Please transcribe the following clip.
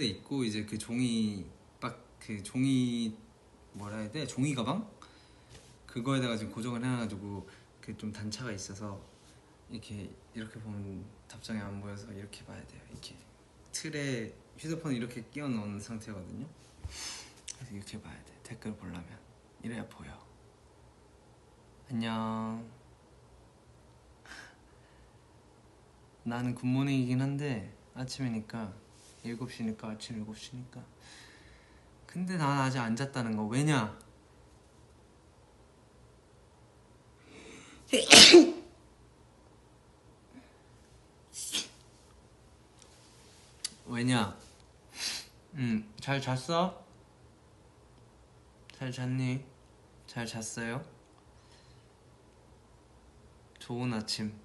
있고 이제 그 종이 그 종이 뭐라 해야 돼? 종이 가방? 그거에다가 지금 고정을 해놔가지고 그 좀 단차가 있어서 이렇게 보면 답장이 안 보여서 이렇게 봐야 돼요. 이렇게 틀에 휴대폰을 이렇게 끼워 넣은 상태거든요. 그래서 이렇게 봐야 돼. 댓글 보려면 이래야 보여. 안녕. 나는 굿모닝이긴 한데 아침이니까 7시니까 아침 7시니까. 근데 난 아직 안 잤다는 거. 왜냐? 왜냐? 잘 잤어? 잘 잤니? 잘 잤어요? 좋은 아침.